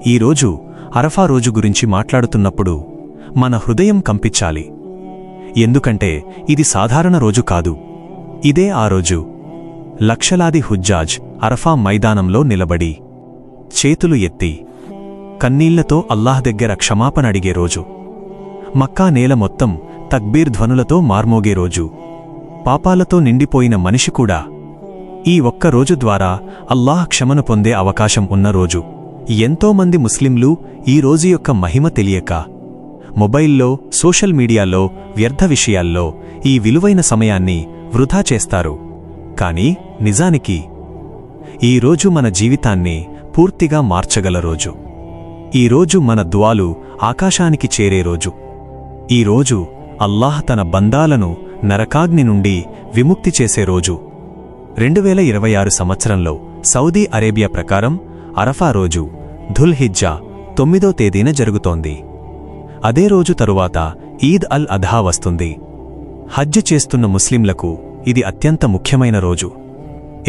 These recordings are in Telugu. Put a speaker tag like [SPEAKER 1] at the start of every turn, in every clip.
[SPEAKER 1] ఈరోజు అరఫా రోజు గురించి మాట్లాడుతున్నప్పుడు మన హృదయం కంపించాలి. ఎందుకంటే ఇది సాధారణ రోజు కాదు. ఇదే ఆ రోజు లక్షలాది హుజ్జాజ్ అరఫా మైదానంలో నిలబడి చేతులు ఎత్తి కన్నీళ్లతో అల్లాహ్ దగ్గర క్షమాపణ అడిగే రోజు. మక్కా నేల మొత్తం తక్బీర్ ధ్వనులతో మార్మోగే రోజు. పాపాలతో నిండిపోయిన మనిషి కూడా ఈ ఒక్క రోజు ద్వారా అల్లాహ్ క్షమను పొందే అవకాశం ఉన్న రోజు. ఎంతోమంది ముస్లింలు ఈ రోజు యొక్క మహిమ తెలియక మొబైల్లో, సోషల్ మీడియాలో, వ్యర్థ విషయాల్లో ఈ విలువైన సమయాన్ని వృధా చేస్తారు. కానీ నిజానికి ఈ రోజు మన జీవితాన్ని పూర్తిగా మార్చగల రోజు. ఈ రోజు మన దువాలు ఆకాశానికి చేరే రోజు. ఈ రోజు అల్లాహ్ తన బందాలను నరకాగ్ని నుండి విముక్తి చేసే రోజు. 2026 సంవత్సరంలో సౌదీ అరేబియా ప్రకారం అరఫా రోజు ధుల్ హిజ్జా 9వ తేదీన జరుగుతోంది. అదే రోజు తరువాత ఈద్ అల్ అధా వస్తుంది. హజ్జ్ చేస్తున్న ముస్లింలకు ఇది అత్యంత ముఖ్యమైన రోజు.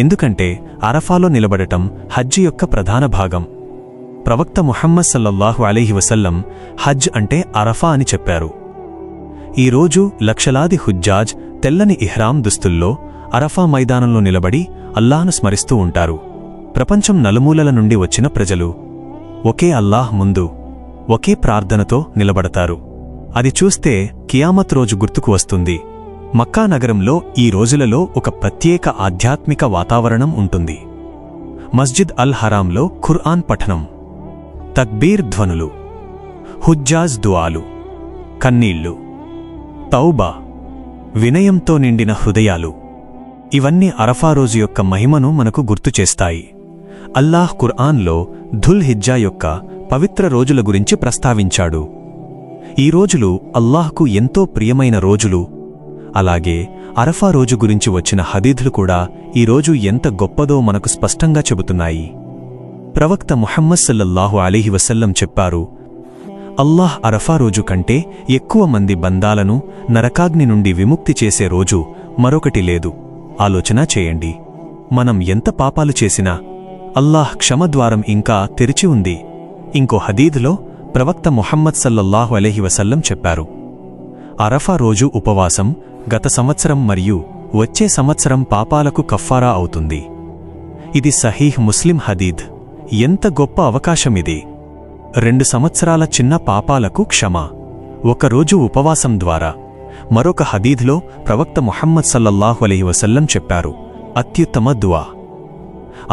[SPEAKER 1] ఎందుకంటే అరఫాలో నిలబడటం హజ్జ్ యొక్క ప్రధాన భాగం. ప్రవక్త ముహమ్మద్ సల్లల్లాహు అలైహి వసల్లం హజ్జ్ అంటే అరఫా అని చెప్పారు. ఈ రోజు లక్షలాది హుజ్జాజ్ తెల్లని ఇహ్రాం దుస్తుల్లో అరఫా మైదానంలో నిలబడి అల్లాహ్ను స్మరిస్తూ ఉంటారు. ప్రపంచం నలుమూలల నుండి వచ్చిన ప్రజలు ఒకే అల్లాహ్ ముందు ఒకే ప్రార్థనతో నిలబడతారు. అది చూస్తే కియామత్ రోజు గుర్తుకు వస్తుంది. మక్కా నగరంలో ఈ రోజులలో ఒక ప్రత్యేక ఆధ్యాత్మిక వాతావరణం ఉంటుంది. మస్జిద్ అల్ హరాంలో ఖుర్ఆన్ పఠనం, తక్బీర్ ధ్వనులు, హుజ్జాజ్ దుఆలు, కన్నీళ్లు, తౌబా, వినయంతో నిండిన హృదయాలు, ఇవన్నీ అరఫా రోజు యొక్క మహిమను మనకు గుర్తుచేస్తాయి. అల్లాహ్ ఖుర్ఆన్లో ధుల్ హిజ్జా యొక్క పవిత్ర రోజుల గురించి ప్రస్తావించాడు. ఈ రోజులు అల్లాహ్కు ఎంతో ప్రియమైన రోజులు. అలాగే అరఫా రోజు గురించి వచ్చిన హదీథులు కూడా ఈ రోజు ఎంత గొప్పదో మనకు స్పష్టంగా చెబుతున్నాయి. ప్రవక్త ముహమ్మద్ సల్లల్లాహు అలైహి వసల్లం చెప్పారు, అల్లాహ్ అరఫా రోజు కంటే ఎక్కువ మంది బందాలను నరకాగ్ని నుండి విముక్తి చేసే రోజు మరొకటి లేదు. ఆలోచన చేయండి. మనం ఎంత పాపాలు చేసినా అల్లాహ్ క్షమద్వారం ఇంకా తెరిచి ఉంది. ఇంకో హదీథ్లో ప్రవక్త ముహమ్మద్ సల్లల్లాహు అలైహి వసల్లం చెప్పారు, అరఫా రోజు ఉపవాసం గత సంవత్సరం మరియు వచ్చే సంవత్సరం పాపాలకు కఫ్ఫారా అవుతుంది. ఇది సహీహ్ ముస్లిం హదీథ్. ఎంత గొప్ప అవకాశమిది! 2 సంవత్సరాల చిన్న పాపాలకు క్షమ ఒకరోజు ఉపవాసం ద్వారా. మరొక హదీథ్లో ప్రవక్త ముహమ్మద్ సల్లల్లాహు అలైహి వసల్లం చెప్పారు, అత్యుత్తమ దువా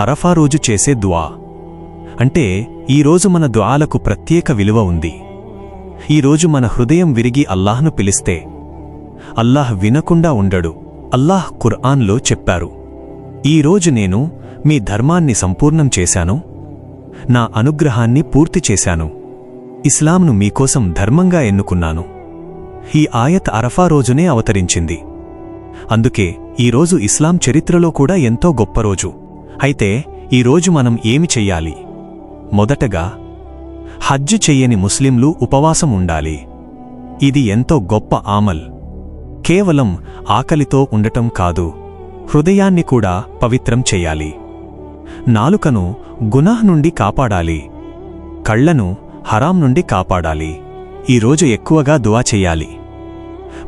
[SPEAKER 1] అరఫా రోజు చేసే దువా. అంటే ఈరోజు మన దుఆలకు ప్రత్యేక విలువ ఉంది. ఈరోజు మన హృదయం విరిగి అల్లాహ్ను పిలిస్తే అల్లాహ్ వినకుండా ఉండడు. అల్లాహ్ ఖుర్ఆన్లో చెప్పారు, ఈరోజు నేను మీ ధర్మాన్ని సంపూర్ణం చేశాను, నా అనుగ్రహాన్ని పూర్తి చేశాను, ఇస్లాంను మీకోసం ధర్మంగా ఎన్నుకున్నాను. ఈ ఆయత్ అరఫా రోజునే అవతరించింది. అందుకే ఈరోజు ఇస్లాం చరిత్రలో కూడా ఎంతో గొప్ప రోజు. అయితే ఈరోజు మనం ఏమి చెయ్యాలి? మొదటగా హజ్జ్ చెయ్యని ముస్లింలు ఉపవాసం ఉండాలి. ఇది ఎంతో గొప్ప ఆమల్. కేవలం ఆకలితో ఉండటం కాదు, హృదయాన్ని కూడా పవిత్రం చెయ్యాలి. నాలుకను గునాహ్ నుండి కాపాడాలి, కళ్లను హరాం నుండి కాపాడాలి. ఈరోజు ఎక్కువగా దుఆ చెయ్యాలి.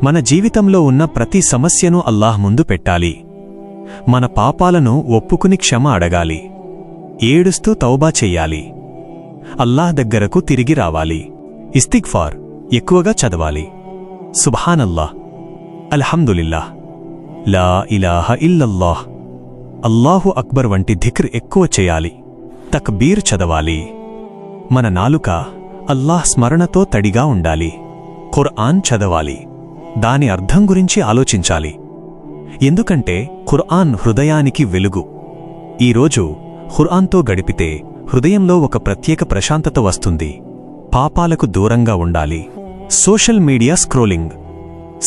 [SPEAKER 1] మన జీవితంలో ఉన్న ప్రతి సమస్యను అల్లాహ్ ముందు పెట్టాలి. మన పాపాలను ఒప్పుకుని క్షమ అడగాలి. ఏడుస్తూ తౌబా చెయ్యాలి. అల్లాహ్ దగ్గరకు తిరిగి రావాలి. ఇస్తిగ్ఫార్ ఎక్కువగా చదవాలి. సుబ్హానల్లాహ్, అల్హమ్దులిల్లాహ్, లా ఇలాహ ఇల్లల్లాహ్, అల్లాహు అక్బర్ వంటి ధిక్ర్ ఎక్కువ చేయాలి. తక్బీర్ చదవాలి. మన నాలుక అల్లాహ్ స్మరణతో తడిగా ఉండాలి. ఖుర్ఆన్ చదవాలి. దాని అర్థం గురించి ఆలోచించాలి. ఎందుకంటే ఖుర్ఆన్ హృదయానికి వెలుగు. ఈరోజు ఖుర్ఆన్తో గడిపితే హృదయంలో ఒక ప్రత్యేక ప్రశాంతత వస్తుంది. పాపాలకు దూరంగా ఉండాలి. సోషల్ మీడియా స్క్రోలింగ్,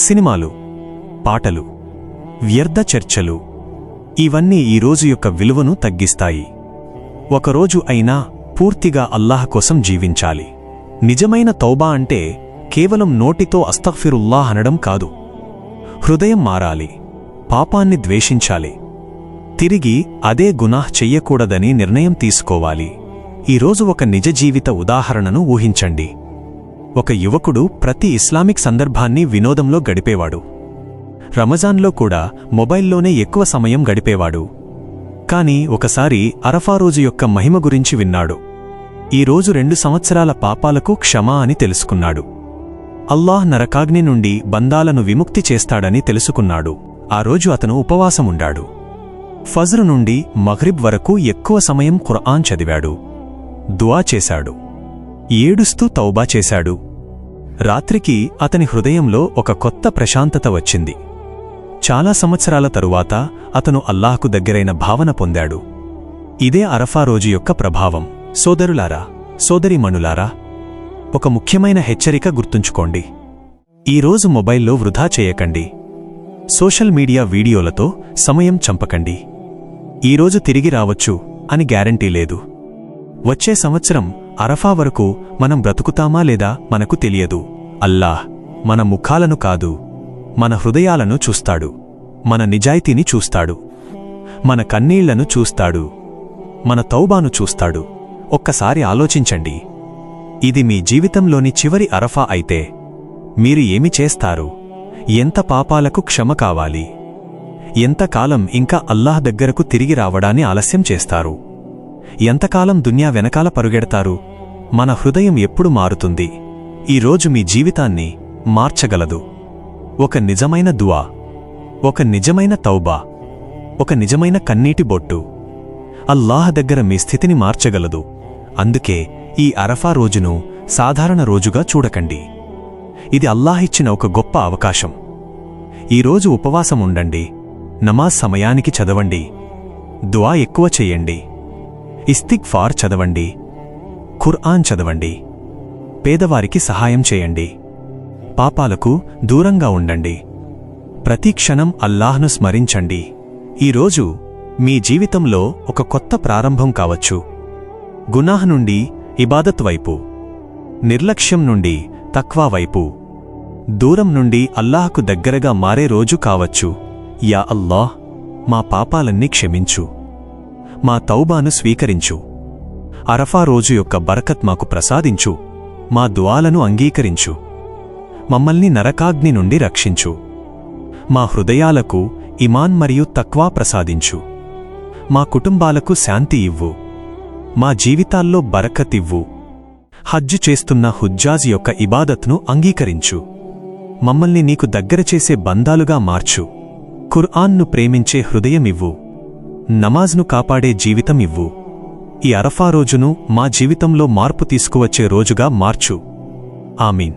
[SPEAKER 1] సినిమాలు, పాటలు, వ్యర్థ చర్చలు ఇవన్నీ ఈరోజు యొక్క విలువను తగ్గిస్తాయి. ఒకరోజు అయినా పూర్తిగా అల్లాహ్ కోసం జీవించాలి. నిజమైన తౌబా అంటే కేవలం నోటితో అస్తగ్ఫిరుల్లాహ్ అనడం కాదు. హృదయం మారాలి, పాపాన్ని ద్వేషించాలి, తిరిగి అదే గునాహ్ చెయ్యకూడదని నిర్ణయం తీసుకోవాలి. ఈరోజు ఒక నిజ జీవిత ఉదాహరణను ఊహించండి. ఒక యువకుడు ప్రతి ఇస్లామిక్ సందర్భాన్ని వినోదంలో గడిపేవాడు. రమజాన్లో కూడా మొబైల్లోనే ఎక్కువ సమయం గడిపేవాడు. కాని ఒకసారి అరఫా రోజు యొక్క మహిమ గురించి విన్నాడు. ఈ రోజు 2 సంవత్సరాల పాపాలకు క్షమ అని తెలుసుకున్నాడు. అల్లాహ్ నరకాగ్ని నుండి బందాలను విముక్తి చేస్తాడని తెలుసుకున్నాడు. ఆ రోజు అతను ఉపవాసముండాడు. ఫజ్ర్ నుండి మగ్రిబ్ వరకు ఎక్కువ సమయం ఖుర్ఆన్ చదివాడు. దుఆ చేశాడు. ఏడుస్తూ తౌబా చేశాడు. రాత్రికి అతని హృదయంలో ఒక కొత్త ప్రశాంతత వచ్చింది. చాలా సంవత్సరాల తరువాత అతను అల్లాహ్కు దగ్గరైన భావన పొందాడు. ఇదే అరఫా రోజు యొక్క ప్రభావం. సోదరులారా, సోదరీమణులారా, ఒక ముఖ్యమైన హెచ్చరిక గుర్తుంచుకోండి. ఈరోజు మొబైల్లో వృధా చేయకండి. సోషల్ మీడియా వీడియోలతో సమయం చంపకండి. ఈరోజు తిరిగి రావచ్చు అని గ్యారంటీ లేదు. వచ్చే సంవత్సరం అరఫా వరకు మనం బ్రతుకుతామా లేదా మనకు తెలియదు. అల్లాహ్ మన ముఖాలను కాదు, మన హృదయాలను చూస్తాడు. మన నిజాయితీని చూస్తాడు. మన కన్నీళ్లను చూస్తాడు. మన తౌబాను చూస్తాడు. ఒక్కసారి ఆలోచించండి. ఇది మీ జీవితంలోని చివరి అరఫా అయితే మీరు ఏమి చేస్తారు? ఎంత పాపాలకు క్షమ కావాలి? ఎంతకాలం ఇంకా అల్లాహ్ దగ్గరకు తిరిగి రావడాన్ని ఆలస్యం చేస్తారు? ఎంతకాలం దున్యా వెనకాల పరుగెడతారు? మన హృదయం ఎప్పుడు మారుతుంది? ఈరోజు మీ జీవితాన్ని మార్చగలదు. ఒక నిజమైన దుఆ, ఒక నిజమైన తౌబా, ఒక నిజమైన కన్నీటి బొట్టు అల్లాహ్ దగ్గర మీ స్థితిని మార్చగలదు. అందుకే ఈ అరఫా రోజును సాధారణ రోజుగా చూడకండి. ఇది అల్లాహ్ ఇచ్చిన ఒక గొప్ప అవకాశం. ఈరోజు ఉపవాసం ఉండండి. నమాజ్ సమయానికి చదవండి. దుఆ ఎక్కువ చెయ్యండి. ఇస్తిగ్ఫార్ చదవండి. ఖుర్ఆన్ చదవండి. పేదవారికి సహాయం చేయండి. పాపాలకు దూరంగా ఉండండి. ప్రతి క్షణం అల్లాహ్ను స్మరించండి. ఈరోజు మీ జీవితంలో ఒక కొత్త ప్రారంభం కావచ్చు. గునాహ్ నుండి ఇబాదత్ వైపు, నిర్లక్ష్యం నుండి తక్వా వైపు, దూరం నుండి అల్లాహ్కు దగ్గరగా మారే రోజు కావచ్చు. యా అల్లాహ్, మా పాపాలన్నీ క్షమించు. మా తౌబాను స్వీకరించు. అరఫా రోజు యొక్క బరకత్ మాకు ప్రసాదించు. మా దుఆలను అంగీకరించు. మమ్మల్ని నరకాగ్ని నుండి రక్షించు. మా హృదయాలకు ఇమాన్ మరియు తక్వా ప్రసాదించు. మా కుటుంబాలకు శాంతి ఇవ్వు. మా జీవితాల్లో బరకతివ్వు. హజ్జు చేస్తున్న హుజ్జాజ్ యొక్క ఇబాదత్ను అంగీకరించు. మమ్మల్ని నీకు దగ్గర చేసే బందాలుగా మార్చు. ఖుర్ఆన్ను ప్రేమించే హృదయమివ్వు. నమాజ్ను కాపాడే జీవితం ఇవ్వు. ఈ అరఫా రోజును మా జీవితంలో మార్పు తీసుకువచ్చే రోజుగా మార్చు. ఆమీన్.